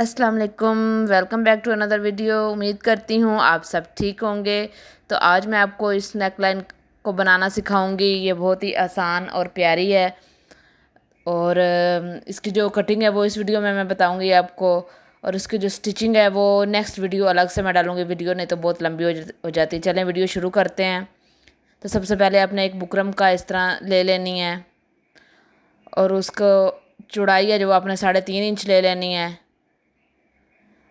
अस्सलाम वालेकुम। Welcome back to another video. उम्मीद करती हूँ आप सब ठीक होंगे। तो आज मैं आपको इस नेकलाइन को बनाना सिखाऊंगी। ये बहुत ही आसान और प्यारी है और इसकी जो कटिंग है वो इस वीडियो में मैं बताऊंगी आपको। और इसकी जो स्टिचिंग है वो नेक्स्ट वीडियो अलग से मैं डालूंगी। वीडियो नहीं तो बहुत लंबी हो जाती। चलें वीडियो शुरू करते हैं। तो सबसे पहले आपने एक बुकरम का इस तरह ले लेनी है और उसको चौड़ाई है जो आपने 3.5 इंच ले लेनी है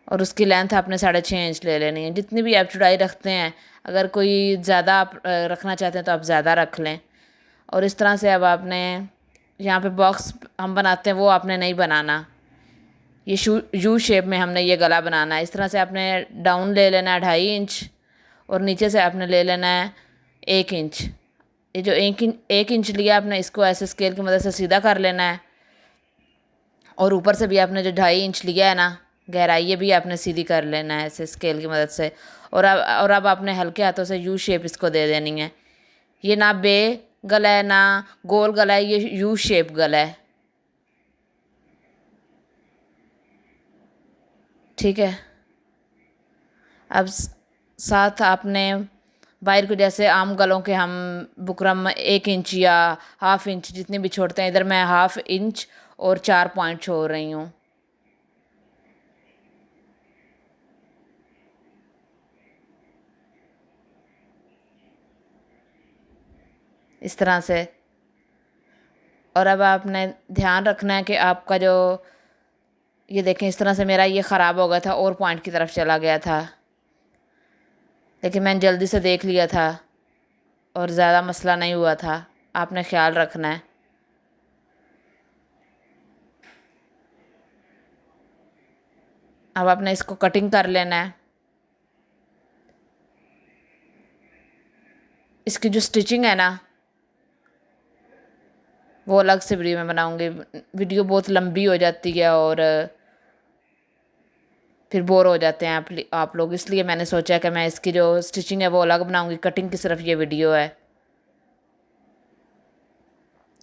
और उसकी लेंथ आपने 6.5 इंच ले लेनी है। जितनी भी आप चौड़ाई रखते हैं, अगर कोई ज़्यादा आप रखना चाहते हैं तो आप ज़्यादा रख लें। और इस तरह से अब आपने यहाँ पे बॉक्स हम बनाते हैं वो आपने नहीं बनाना। ये यू शेप में हमने ये गला बनाना है। इस तरह से आपने डाउन ले लेना है 2.5 इंच और नीचे से आपने ले लेना है 1 इंच। ये जो 1 इंच लिया आपने, इसको ऐसे स्केल की मदद से सीधा कर लेना है। और ऊपर से भी आपने जो 2.5 इंच लिया है ना गहराई, ये भी आपने सीधी कर लेना है ऐसे स्केल की मदद से। और अब आपने हल्के हाथों से यू शेप इसको दे देनी है। ये ना बे गला है ना गोल गला है, ये यू शेप गला है। ठीक है। अब साथ आपने वायर को, जैसे आम गलों के हम बुकरम 1 इंच या 1/2 इंच जितनी भी छोड़ते हैं, इधर मैं 1/2 इंच और 4 पॉइंट छोड़ रही हूँ। इस तरह से। और अब आपने ध्यान रखना है कि आपका जो, ये देखें इस तरह से मेरा ये ख़राब हो गया था और पॉइंट की तरफ चला गया था, लेकिन मैंने जल्दी से देख लिया था और ज़्यादा मसला नहीं हुआ था। आपने ख्याल रखना है। अब आपने इसको कटिंग कर लेना है। इसकी जो स्टिचिंग है ना वो अलग से वीडियो में बनाऊंगी। वीडियो बहुत लंबी हो जाती है और फिर बोर हो जाते हैं आप लोग, इसलिए मैंने सोचा कि मैं इसकी जो स्टिचिंग है वो अलग बनाऊंगी। कटिंग की सिर्फ ये वीडियो है।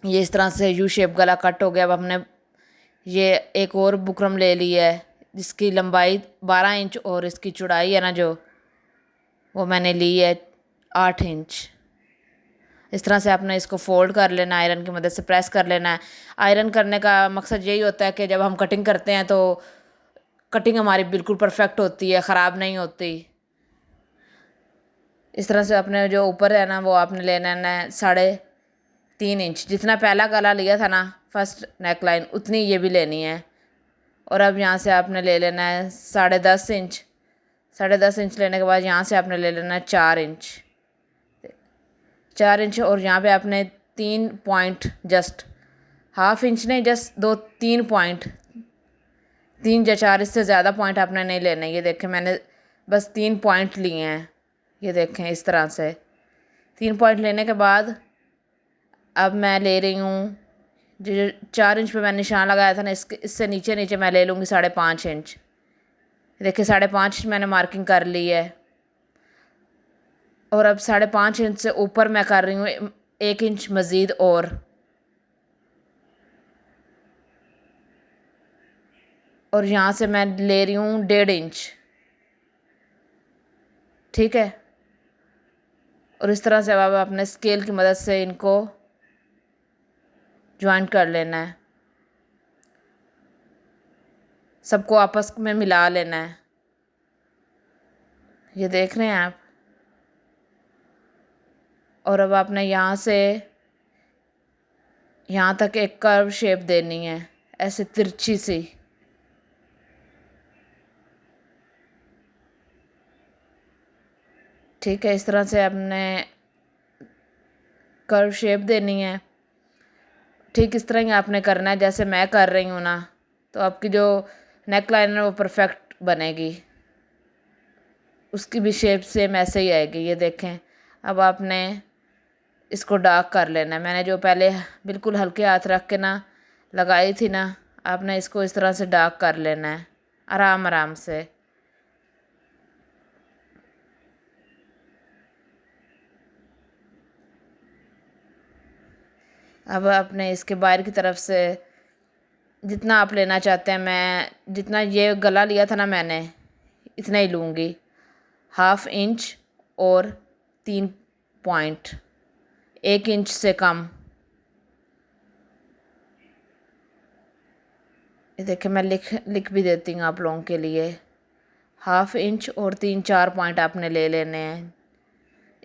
ये इस तरह से यू शेप गला कट हो गया। अब हमने ये एक और बुकरम ले ली है जिसकी लंबाई 12 इंच और इसकी चौड़ाई है ना जो, वो मैंने ली है 8 इंच। इस तरह से आपने इसको फोल्ड कर लेना, आयरन की मदद से प्रेस कर लेना है। आयरन करने का मकसद यही होता है कि जब हम कटिंग करते हैं तो कटिंग हमारी बिल्कुल परफेक्ट होती है, ख़राब नहीं होती। इस तरह से अपने जो ऊपर है ना वो आपने लेना है 3.5 इंच। जितना पहला गला लिया था ना फर्स्ट नेक लाइन, उतनी ये भी लेनी है। और अब यहाँ से आपने ले लेना है 10.5 इंच। 10.5 इंच लेने के बाद यहाँ से आपने ले लेना है 4 इंच। 4 इंच और यहाँ पे आपने 3 पॉइंट, जस्ट 1/2 इंच नहीं, जस्ट 3 पॉइंट, 3 या 4, इससे ज़्यादा पॉइंट आपने नहीं लेना। ये देखें मैंने बस 3 पॉइंट लिए हैं। ये देखें इस तरह से 3 पॉइंट लेने के बाद अब मैं ले रही हूँ जो 4 इंच पे मैंने निशान लगाया था ना, इससे नीचे नीचे मैं ले लूँगी 5.5 इंच। देखिए 5.5 इंच मैंने मार्किंग कर ली है। और अब 5.5 इंच से ऊपर मैं कर रही हूँ 1 इंच मज़ीद। और यहाँ से मैं ले रही हूँ 1.5 इंच। ठीक है। और इस तरह से अब अपने स्केल की मदद से इनको ज्वाइन कर लेना है, सबको आपस में मिला लेना है। ये देख रहे हैं आप। और अब आपने यहाँ से यहाँ तक एक कर्व शेप देनी है, ऐसे तिरछी सी। ठीक है। इस तरह से आपने कर्व शेप देनी है। ठीक इस तरह ही आपने करना है जैसे मैं कर रही हूँ ना, तो आपकी जो नेक लाइन है वो परफेक्ट बनेगी। उसकी भी शेप सेम ऐसे ही आएगी। ये देखें। अब आपने इसको डार्क कर लेना है। मैंने जो पहले बिल्कुल हल्के हाथ रख के ना लगाई थी ना, आपने इसको इस तरह से डार्क कर लेना है आराम आराम से। अब आपने इसके बाहर की तरफ से जितना आप लेना चाहते हैं, मैं जितना ये गला लिया था ना मैंने, इतना ही लूँगी। 1/2 इंच और 3 पॉइंट, 1 इंच से कम। ये देखिए, मैं लिख भी देती हूँ आप लोगों के लिए। 1/2 इंच और 3-4 पॉइंट आपने ले लेने हैं।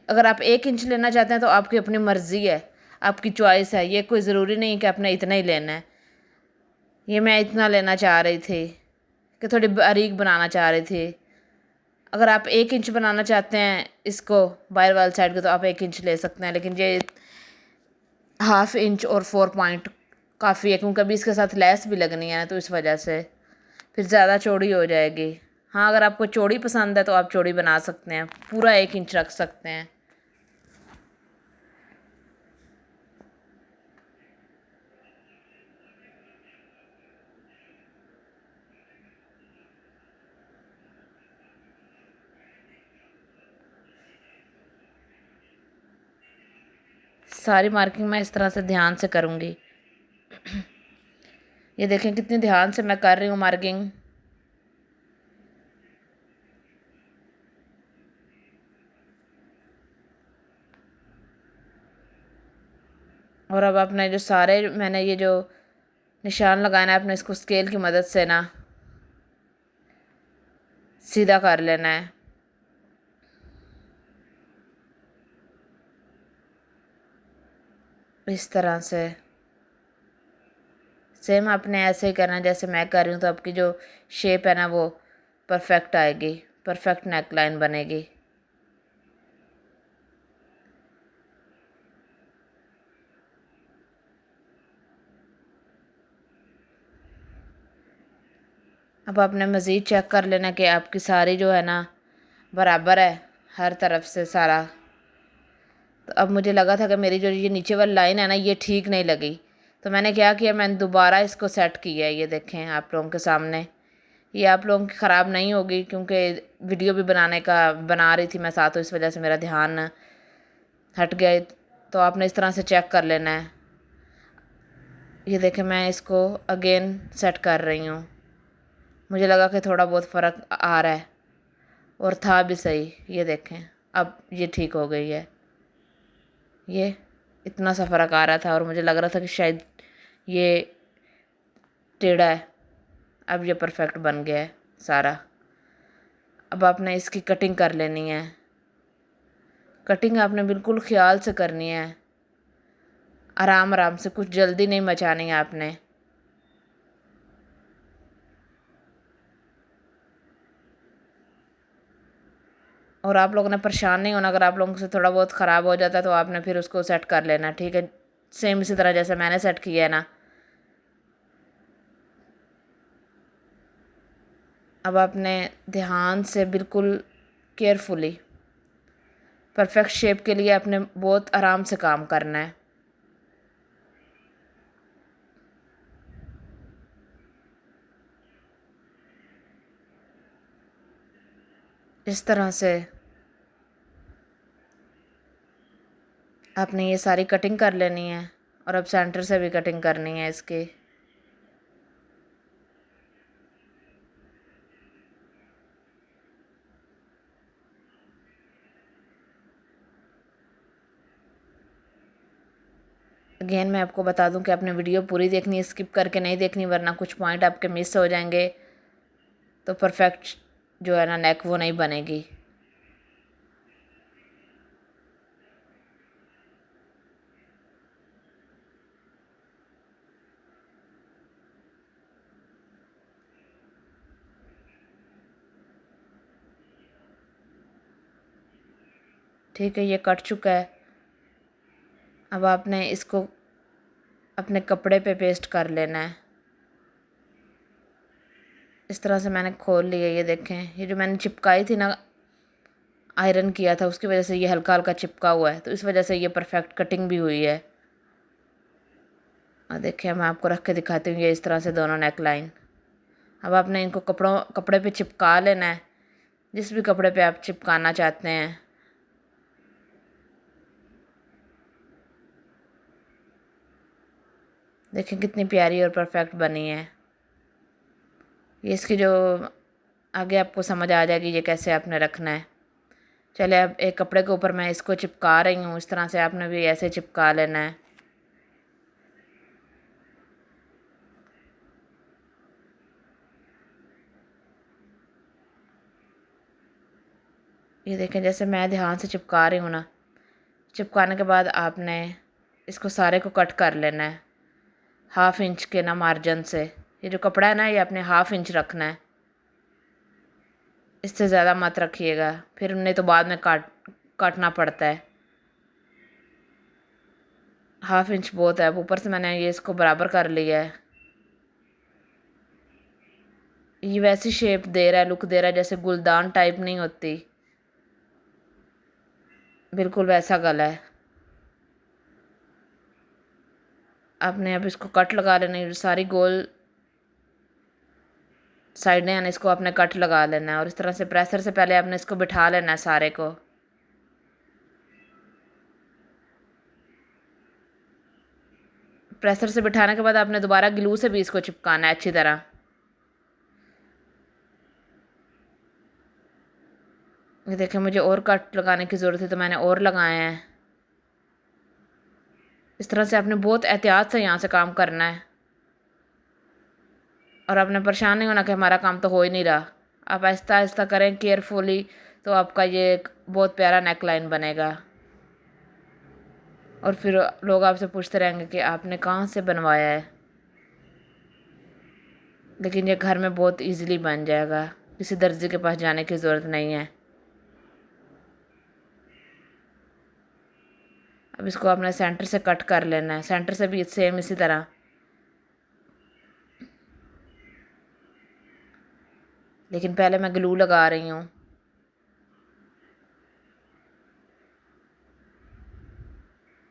अगर आप 1 इंच लेना चाहते हैं तो आपकी अपनी मर्ज़ी है, आपकी चॉइस है। ये कोई ज़रूरी नहीं कि आपने इतना ही लेना है। ये मैं इतना लेना चाह रही थी कि थोड़ी बारीक बनाना चाह रही थी। अगर आप 1 इंच बनाना चाहते हैं इसको बाहर वाली साइड को, तो आप 1 इंच ले सकते हैं, लेकिन ये 1/2 इंच और 4 पॉइंट काफ़ी है, क्योंकि अभी इसके साथ लेस भी लगनी है, तो इस वजह से फिर ज़्यादा चौड़ी हो जाएगी। हाँ, अगर आपको चौड़ी पसंद है तो आप चौड़ी बना सकते हैं, पूरा 1 इंच रख सकते हैं। सारी मार्किंग मैं इस तरह से ध्यान से करूँगी। ये देखें कितनी ध्यान से मैं कर रही हूँ मार्किंग। और अब अपने जो सारे मैंने ये जो निशान लगाना है, अपने इसको स्केल की मदद से ना सीधा कर लेना है। इस तरह से सेम आपने ऐसे ही करना है जैसे मैं कर रही हूँ, तो आपकी जो शेप है ना वो परफेक्ट आएगी, परफेक्ट नेक लाइन बनेगी। अब आपने मज़ीद चेक कर लेना कि आपकी सारी जो है ना बराबर है हर तरफ से सारा। तो अब मुझे लगा था कि मेरी जो ये नीचे वाली लाइन है ना ये ठीक नहीं लगी, तो मैंने क्या किया, मैंने दोबारा इसको सेट किया है। ये देखें आप लोगों के सामने, ये आप लोगों की ख़राब नहीं होगी, क्योंकि वीडियो भी बना रही थी मैं साथ, तो इस वजह से मेरा ध्यान हट गया। तो आपने इस तरह से चेक कर लेना है। ये देखें, मैं इसको अगेन सेट कर रही हूँ। मुझे लगा कि थोड़ा बहुत फ़र्क आ रहा है, और था भी सही। ये देखें, अब ये ठीक हो गई है। ये इतना सा फ़र्क आ रहा था और मुझे लग रहा था कि शायद ये टेढ़ा है। अब ये परफेक्ट बन गया है सारा। अब आपने इसकी कटिंग कर लेनी है। कटिंग आपने बिल्कुल ख्याल से करनी है, आराम आराम से, कुछ जल्दी नहीं मचानी है आपने। और आप लोगों ने परेशान नहीं होना, अगर आप लोगों से थोड़ा बहुत ख़राब हो जाता है तो आपने फिर उसको सेट कर लेना, ठीक है। सेम इसी तरह जैसे मैंने सेट किया है ना। अब आपने ध्यान से बिल्कुल केयरफुली परफेक्ट शेप के लिए आपने बहुत आराम से काम करना है। इस तरह से आपने ये सारी कटिंग कर लेनी है, और अब सेंटर से भी कटिंग करनी है इसकी। अगेन मैं आपको बता दूं कि आपने वीडियो पूरी देखनी है, स्किप करके नहीं देखनी, वरना कुछ पॉइंट आपके मिस हो जाएंगे, तो परफेक्ट जो है ना नेक वो नहीं बनेगी। ठीक है, ये कट चुका है। अब आपने इसको अपने कपड़े पे पेस्ट कर लेना है। इस तरह से मैंने खोल लिया। ये देखें, ये जो मैंने चिपकाई थी ना, आयरन किया था, उसकी वजह से ये हल्का हल्का चिपका हुआ है, तो इस वजह से ये परफेक्ट कटिंग भी हुई है। और देखिए, मैं आपको रख के दिखाती हूँ, ये इस तरह से दोनों नेक लाइन। अब आपने इनको कपड़े पे चिपका लेना है, जिस भी कपड़े पे आप चिपकाना चाहते हैं। देखें कितनी प्यारी और परफेक्ट बनी है। ये इसकी जो आगे आपको समझ आ जाएगी ये कैसे आपने रखना है। चलिए अब एक कपड़े के ऊपर मैं इसको चिपका रही हूँ। इस तरह से आपने भी ऐसे चिपका लेना है। ये देखें जैसे मैं ध्यान से चिपका रही हूँ ना। चिपकाने के बाद आपने इसको सारे को कट कर लेना है 1/2 इंच के ना मार्जिन से। ये जो कपड़ा है ना ये आपने 1/2 इंच रखना है, इससे ज़्यादा मत रखिएगा, फिर उन्हें तो बाद में काटना पड़ता है। 1/2 इंच बहुत है। अब ऊपर से मैंने ये इसको बराबर कर लिया है। ये वैसी शेप दे रहा है, लुक दे रहा है जैसे गुलदान टाइप नहीं होती, बिल्कुल वैसा गला है। आपने अब इसको कट लगा लेना है। सारी गोल साइडें हैं इसको आपने कट लगा लेना है और इस तरह से प्रेसर से पहले आपने इसको बिठा लेना है सारे को। प्रेसर से बिठाने के बाद आपने दोबारा ग्लू से भी इसको चिपकाना है अच्छी तरह। ये देखें मुझे और कट लगाने की ज़रूरत है तो मैंने और लगाए हैं। इस तरह से आपने बहुत एहतियात से यहाँ से काम करना है और आपने परेशान नहीं होना कि हमारा काम तो हो ही नहीं रहा। आप आहिस्ता आहिस्ता करें केयरफुली, तो आपका ये एक बहुत प्यारा नेक लाइन बनेगा। और फिर लोग आपसे पूछते रहेंगे कि आपने कहाँ से बनवाया है। लेकिन ये घर में बहुत इजीली बन जाएगा, किसी दर्जी के पास जाने की ज़रूरत नहीं है। अब इसको आपने सेंटर से कट कर लेना है, सेंटर से भी सेम इसी तरह। लेकिन पहले मैं ग्लू लगा रही हूँ।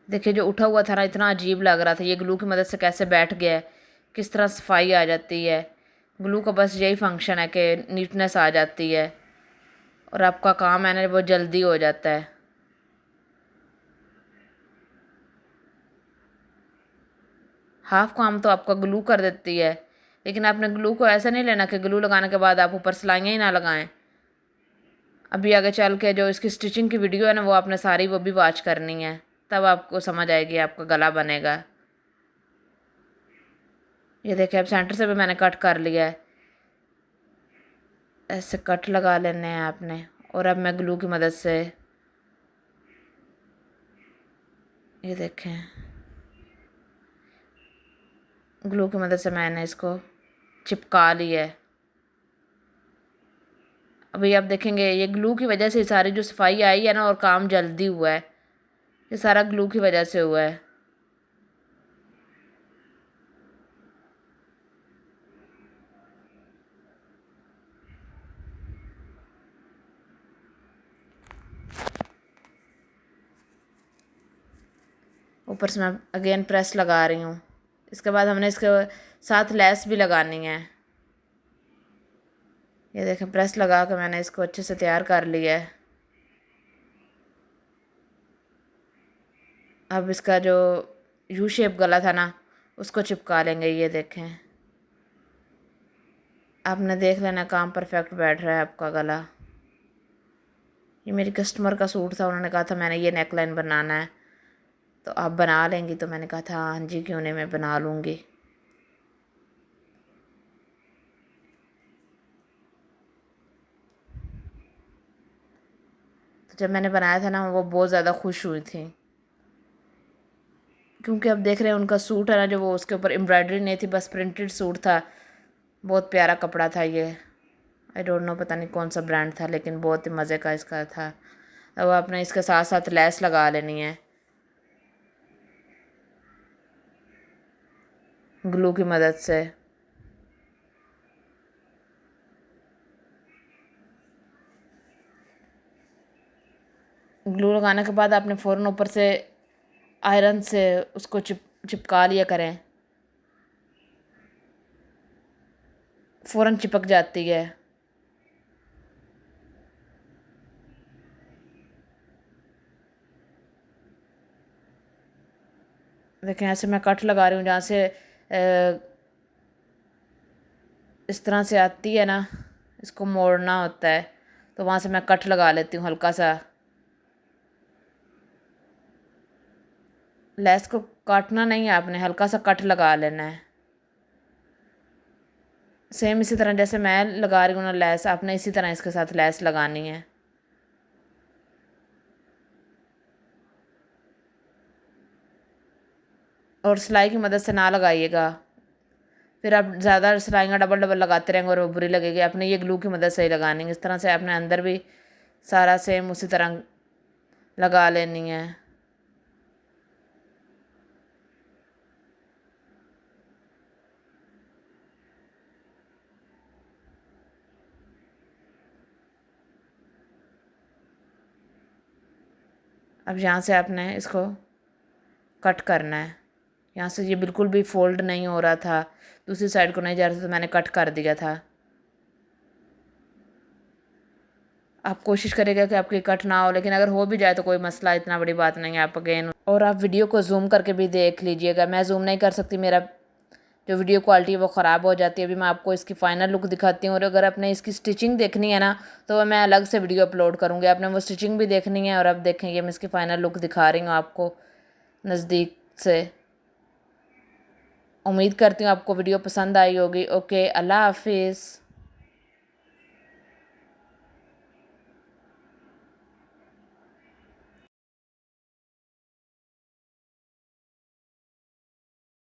देखिए जो उठा हुआ था ना इतना अजीब लग रहा था, ये ग्लू की मदद से कैसे बैठ गया है, किस तरह सफाई आ जाती है। ग्लू का बस यही फंक्शन है कि नीटनेस आ जाती है और आपका काम है ना वो जल्दी हो जाता है। हाफ काम तो आपका ग्लू कर देती है, लेकिन आपने ग्लू को ऐसा नहीं लेना कि ग्लू लगाने के बाद आप ऊपर सिलाइयाँ ही ना लगाएं। अभी आगे चल के जो इसकी स्टिचिंग की वीडियो है ना वो आपने सारी वो भी वॉच करनी है, तब आपको समझ आएगी आपका गला बनेगा। ये देखिए अब सेंटर से भी मैंने कट कर लिया है। ऐसे कट लगा लेने हैं आपने। और अब मैं ग्लू की मदद से ये देखें ग्लू की मदद से मैंने इसको चिपका लिया है। अभी आप देखेंगे ये ग्लू की वजह से सारी जो सफाई आई है ना और काम जल्दी हुआ है, ये सारा ग्लू की वजह से हुआ है। ऊपर से मैं अगेन प्रेस लगा रही हूँ। इसके बाद हमने इसके साथ लेस भी लगानी है। ये देखें प्रेस लगा के मैंने इसको अच्छे से तैयार कर लिया है। अब इसका जो यू शेप गला था ना उसको चिपका लेंगे। ये देखें आपने देख लेना काम परफेक्ट बैठ रहा है आपका गला। ये मेरी कस्टमर का सूट था, उन्होंने कहा था मैंने ये नेक लाइन बनाना है, तो आप बना लेंगी? तो मैंने कहा था हाँ जी क्यों नहीं, मैं बना लूँगी। तो जब मैंने बनाया था ना वो बहुत ज़्यादा खुश हुई थी, क्योंकि अब देख रहे हैं उनका सूट है ना जो वो उसके ऊपर एम्ब्रॉयडरी नहीं थी, बस प्रिंटेड सूट था। बहुत प्यारा कपड़ा था ये। आई डोंट नो पता नहीं कौन सा ब्रांड था, लेकिन बहुत ही मज़े का इसका था। अब आपने इसके साथ साथ लेस लगा लेनी है ग्लू की मदद से। ग्लू लगाने के बाद आपने फ़ौरन ऊपर से आयरन से उसको चिपका लिया करें, फ़ौरन चिपक जाती है। देखें ऐसे मैं कट लगा रही हूँ जहाँ से इस तरह से आती है ना, इसको मोड़ना होता है, तो वहाँ से मैं कट लगा लेती हूँ हल्का सा। लेस को काटना नहीं है आपने, हल्का सा कट लगा लेना है। सेम इसी तरह जैसे मैं लगा रही हूँ ना लेस, आपने इसी तरह इसके साथ लेस लगानी है। और सिलाई की मदद से ना लगाइएगा, फिर आप ज़्यादा सिलाइयाँ डबल डबल लगाते रहेंगे और वो बुरी लगेगी। आपने ये ग्लू की मदद से ही लगानी है। इस तरह से आपने अंदर भी सारा सेम उसी तरह लगा लेनी है। अब यहाँ से आपने इसको कट करना है। यहाँ से ये बिल्कुल भी फोल्ड नहीं हो रहा था, दूसरी साइड को नहीं जा रहा था, तो मैंने कट कर दिया था। आप कोशिश करिएगा कि आपकी कट ना हो, लेकिन अगर हो भी जाए तो कोई मसला, इतना बड़ी बात नहीं है। आप अगेन और आप वीडियो को जूम करके भी देख लीजिएगा। मैं जूम नहीं कर सकती, मेरा जो वीडियो क्वालिटी है वो ख़राब हो जाती है। अभी मैं आपको इसकी फ़ाइनल लुक दिखाती हूँ, और अगर आपने इसकी स्टिचिंग देखनी है ना, तो मैं अलग से वीडियो अपलोड करूँगी। आपने वो स्टिचिंग भी देखनी है। और अब देखेंगे, मैं इसकी फ़ाइनल लुक दिखा रही हूँ आपको नज़दीक से। उम्मीद करती हूँ आपको वीडियो पसंद आई होगी। ओके, अल्लाह हाफिज़।